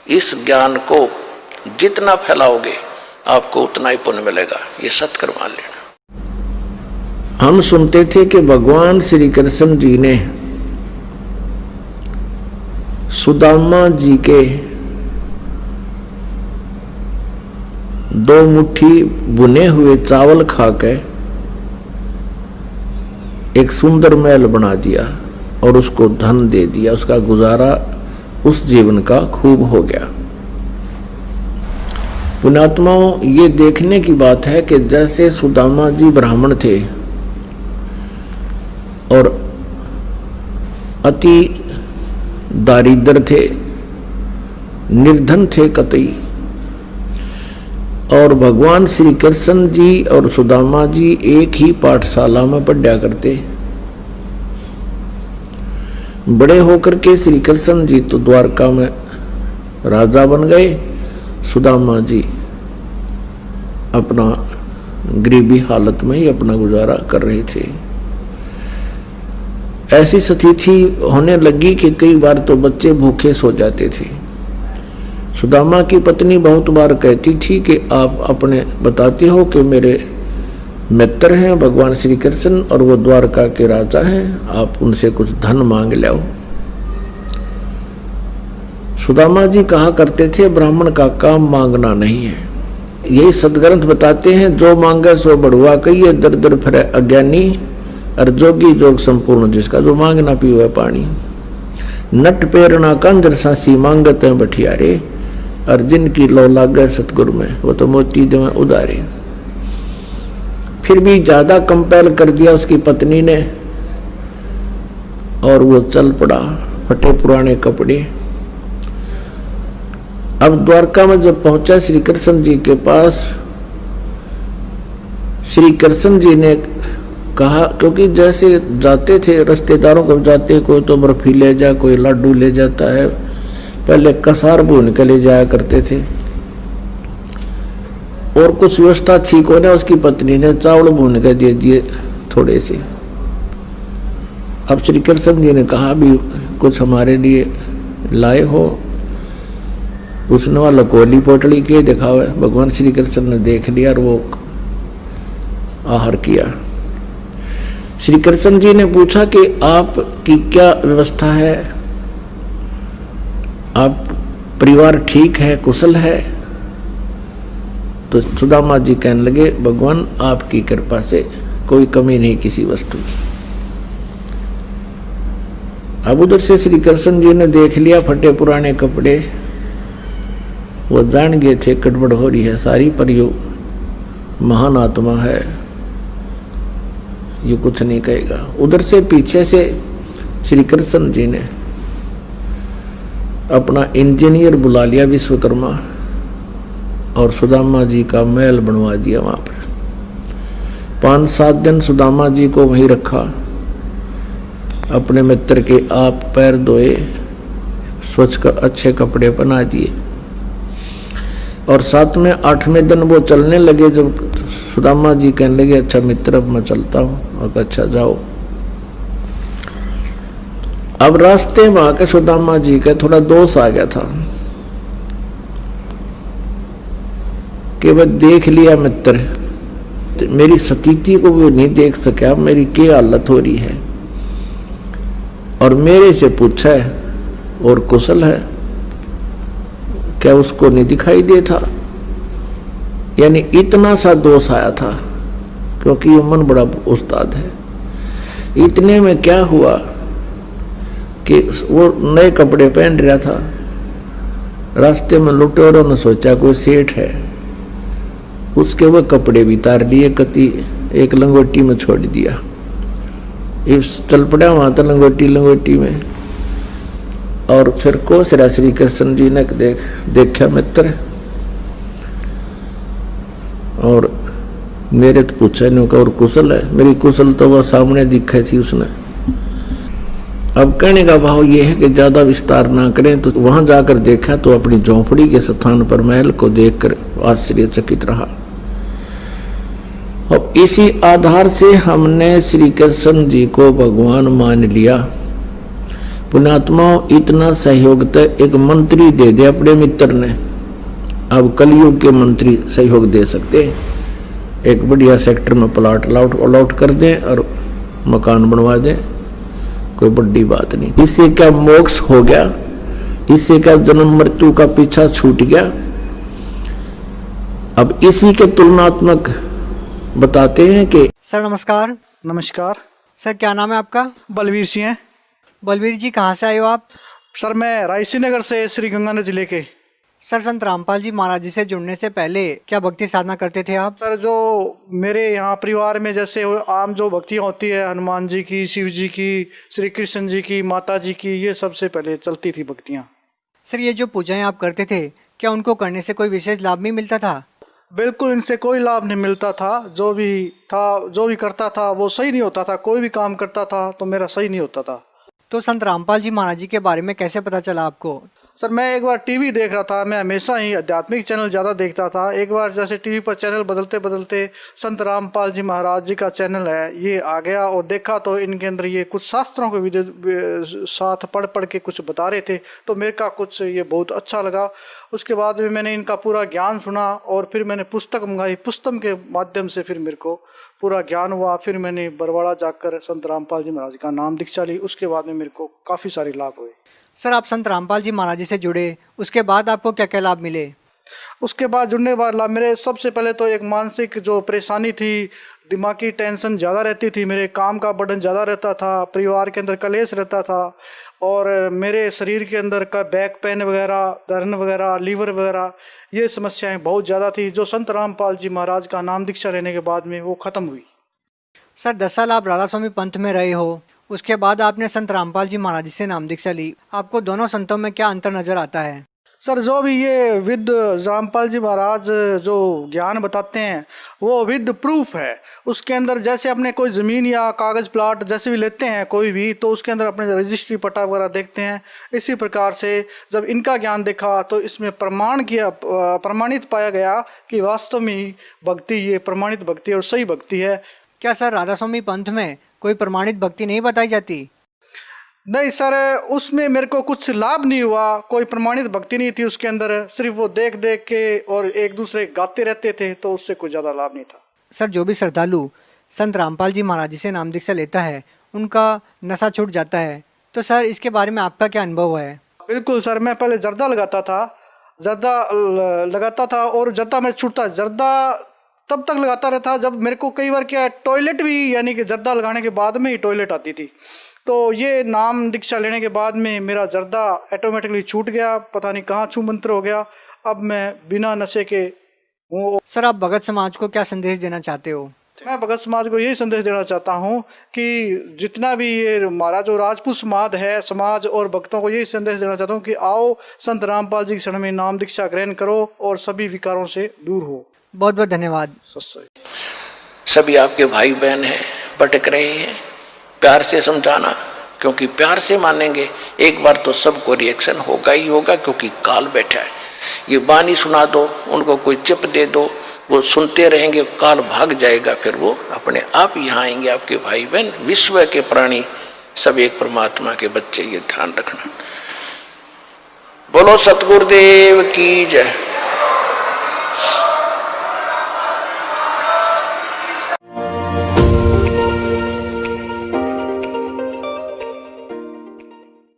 इस ज्ञान को जितना फैलाओगे आपको उतना ही पुण्य मिलेगा, ये सत्कर मान लेना। हम सुनते थे कि भगवान श्री कृष्ण जी ने सुदामा जी के 2 मुट्ठी बुने हुए चावल खाकर एक सुंदर महल बना दिया और उसको धन दे दिया, उसका गुजारा उस जीवन का खूब हो गया। पुण्यात्माओं, ये देखने की बात है कि जैसे सुदामा जी ब्राह्मण थे और अति दारिद्र थे, निर्धन थे कतई, और भगवान श्री कृष्ण जी और सुदामा जी एक ही पाठशाला में पढ़ा करते। बड़े होकर के श्री कृष्ण जी तो द्वारका में राजा बन गए, सुदामा जी अपना गरीबी हालत में ही अपना गुजारा कर रहे थे। ऐसी स्थिति होने लगी कि कई बार तो बच्चे भूखे सो जाते थे। सुदामा की पत्नी बहुत बार कहती थी कि आप अपने बताते हो कि मेरे मित्र हैं भगवान श्री कृष्ण और वो द्वारका के राजा हैं, आप उनसे कुछ धन मांग लो। सुदामा जी कहा करते थे ब्राह्मण का काम मांगना नहीं है। यही सदग्रंथ बताते हैं, जो मांगे सो बढ़ुआ कहिए, दर दर फिरे अज्ञानी, और जोगी जोग संपूर्ण जिसका, जो मांगना पीवे पानी। नट पेरना कंजर सासी मांगते हैं बठियारे, और जिनकी लो लागे सतगुरु में वो तो मोती देवे उदारे। फिर भी ज्यादा कंपेल कर दिया उसकी पत्नी ने और वो चल पड़ा, फटे पुराने कपड़े। अब द्वारका में जब पहुंचा श्री कृष्ण जी के पास, श्री कृष्ण जी ने कहा, क्योंकि जैसे जाते थे रिश्तेदारों को जाते, कोई तो बर्फी ले जा, कोई लड्डू ले जाता है, पहले कसार भून के ले जाया करते थे, और कुछ व्यवस्था ठीक होने उसकी पत्नी ने चावल भून के दे दिए थोड़े से। अब श्री कृष्ण जी ने कहा भी कुछ हमारे लिए लाए हो। उसने वाला कोली पोटली के दिखावे, भगवान श्री कृष्ण ने देख लिया और वो आहार किया। श्री कृष्ण जी ने पूछा कि आपकी क्या व्यवस्था है, आप परिवार ठीक है, कुशल है? तो सुदामा जी कहने लगे, भगवान आपकी कृपा से कोई कमी नहीं किसी वस्तु की। अब उधर से श्री कृष्ण जी ने देख लिया फटे पुराने कपड़े, वो जान गए थे गड़बड़ हो रही है सारी, पर यो महान आत्मा है, ये कुछ नहीं कहेगा। उधर से पीछे से श्री कृष्ण जी ने अपना इंजीनियर बुला लिया विश्वकर्मा, और सुदामा जी का महल बनवा दिया। वहां पर 5-7 दिन सुदामा जी को वहीं रखा, अपने मित्र के आप पैर धोए, स्वच्छ का अच्छे कपड़े पहना दिए, और साथ में 8वें दिन वो चलने लगे। जब सुदामा जी कहने लगे, अच्छा मित्र अब मैं चलता हूँ, और अच्छा जाओ। अब रास्ते में आके सुदामा जी का थोड़ा दोष आ गया था कि वह देख लिया मित्र, मेरी स्थिति को वो नहीं देख सका, मेरी क्या हालत हो रही है, और मेरे से पूछा है और कुशल है, क्या उसको नहीं दिखाई दे था? यानी इतना सा दोष आया था, क्योंकि ये मन बड़ा उस्ताद है। इतने में क्या हुआ कि वो नए कपड़े पहन रहा था, रास्ते में लुटेरों ने सोचा कोई सेठ है, उसके वो कपड़े भी तार लिए, कति एक लंगोटी में छोड़ दिया। इस चल पड़ा वहां था लंगोटी में, और फिर कोसरा श्री कृष्ण जी ने देखा मित्र, और मेरे तो पूछा नहीं और कुशल है, मेरी कुशल तो वह सामने दिखाई थी उसने। अब कहने का भाव यह है कि ज्यादा विस्तार ना करें। तो वहां जाकर देखा तो अपनी झोंपड़ी के स्थान पर महल को देखकर आश्चर्यचकित रहा। अब इसी आधार से हमने श्री कृष्ण जी को भगवान मान लिया। पुण्यात्माओं, इतना सहयोग तो एक मंत्री दे दे अपने मित्र ने, अब कलयुग के मंत्री सहयोग दे सकते हैं। एक बढ़िया सेक्टर में प्लाट अलॉट कर दें और मकान बनवा दें, कोई बड़ी बात नहीं। इससे क्या मोक्ष हो गया, इससे क्या जन्म मृत्यु का पीछा छूट गया। अब इसी के तुलनात्मक बताते हैं कि सर नमस्कार। नमस्कार सर क्या नाम है आपका? बलवीर सिंह है। बलवीर जी कहाँ से आए हो आप? सर मैं रायसी नगर से, श्री गंगानगर जिले के। सर संत रामपाल जी महाराज जी से जुड़ने से पहले क्या भक्ति साधना करते थे आप? सर जो मेरे यहाँ परिवार में जैसे आम जो भक्तियाँ होती है, हनुमान जी की, शिव जी की, श्री कृष्ण जी की, माता जी की, ये सबसे पहले चलती थी भक्तियाँ। सर ये जो पूजाएं आप करते थे, क्या उनको करने से कोई विशेष लाभ भी मिलता था? बिल्कुल इनसे कोई लाभ नहीं मिलता था। जो भी करता था वो सही नहीं होता था। कोई भी काम करता था तो मेरा सही नहीं होता था। तो संत रामपाल जी महाराज जी के बारे में कैसे पता चला आपको? सर मैं एक बार टीवी देख रहा था। मैं हमेशा ही आध्यात्मिक चैनल ज़्यादा देखता था। एक बार जैसे टीवी पर चैनल बदलते बदलते संत रामपाल जी महाराज जी का चैनल है ये आ गया, और देखा तो इनके अंदर ये कुछ शास्त्रों के साथ पढ़ के कुछ बता रहे थे, तो मेरे का कुछ ये बहुत अच्छा लगा। उसके बाद में मैंने इनका पूरा ज्ञान सुना और फिर मैंने पुस्तक मंगाई। पुस्तक के माध्यम से फिर मेरे को पूरा ज्ञान हुआ। फिर मैंने बरवाड़ा जाकर संत रामपाल जी महाराज का नाम दीक्षा ली। उसके बाद में मेरे को काफ़ी सारे लाभ हुए। सर आप संत रामपाल जी महाराज जी से जुड़े, उसके बाद आपको क्या क्या लाभ मिले? उसके बाद जुड़ने के बाद लाभ मेरे, सबसे पहले तो एक मानसिक जो परेशानी थी, दिमागी टेंशन ज़्यादा रहती थी, मेरे काम का बर्डन ज़्यादा रहता था, परिवार के अंदर कलेश रहता था, और मेरे शरीर के अंदर का बैक पेन वगैरह, दर्द वगैरह, लीवर वगैरह, ये समस्याएं बहुत ज़्यादा थी, जो संत रामपाल जी महाराज का नाम दीक्षा लेने के बाद में वो ख़त्म हुई। सर 10 साल आप राधा स्वामी पंथ में रहे हो, उसके बाद आपने संत रामपाल जी महाराज जी से नाम दीक्षा ली, आपको दोनों संतों में क्या अंतर नजर आता है? सर जो भी ये विद रामपाल जी महाराज जो ज्ञान बताते हैं वो विद प्रूफ है। उसके अंदर जैसे अपने कोई ज़मीन या कागज़ प्लाट जैसे भी लेते हैं कोई भी, तो उसके अंदर अपने रजिस्ट्री पट्टा वगैरह देखते हैं। इसी प्रकार से जब इनका ज्ञान देखा तो इसमें प्रमाणित पाया गया कि वास्तव में ही भक्ति ये प्रमाणित भक्ति और सही भक्ति है। क्या सर राधा स्वामी पंथ में कोई प्रमाणित भक्ति नहीं बताई जाती? नहीं सर, उसमें मेरे को कुछ लाभ नहीं हुआ। कोई प्रमाणित भक्ति नहीं थी उसके अंदर, सिर्फ वो देख देख के और एक दूसरे गाते रहते थे, तो उससे कोई ज़्यादा लाभ नहीं था। सर जो भी श्रद्धालु संत रामपाल जी महाराज जी से नाम दीक्षा लेता है उनका नशा छूट जाता है, तो सर इसके बारे में आपका क्या अनुभव है? बिल्कुल सर, मैं पहले जर्दा लगाता था और जर्दा में छूटता, जर्दा तब तक लगाता रहता जब मेरे को कई बार क्या टॉयलेट भी, यानी कि जर्दा लगाने के बाद में ही टॉयलेट आती थी। तो ये नाम दीक्षा लेने के बाद में मेरा जर्दा ऑटोमेटिकली छूट गया, पता नहीं कहाँ छू मंत्र हो गया। अब मैं बिना नशे के हूँ। सर आप भगत समाज को क्या संदेश देना चाहते हो? मैं भगत समाज को यही संदेश देना चाहता हूँ कि जितना भी ये हमारा जो राजपूत समाज है, समाज और भक्तों को यही संदेश देना चाहता हूँ कि आओ संत रामपाल जी के शरण में नाम दीक्षा ग्रहण करो और सभी विकारों से दूर हो। बहुत बहुत धन्यवाद। सभी आपके भाई बहन हैं, भटक रहे हैं, प्यार से समझाना, क्योंकि प्यार से मानेंगे एक बार तो सबको रिएक्शन होगा ही होगा, क्योंकि काल बैठा है। ये बानी सुना दो, उनको कोई चिप दे दो, वो सुनते रहेंगे, काल भाग जाएगा, फिर वो अपने आप यहाँ आएंगे। आपके भाई बहन विश्व के प्राणी सब एक परमात्मा के बच्चे, ये ध्यान रखना। बोलो सतगुरुदेव की जय।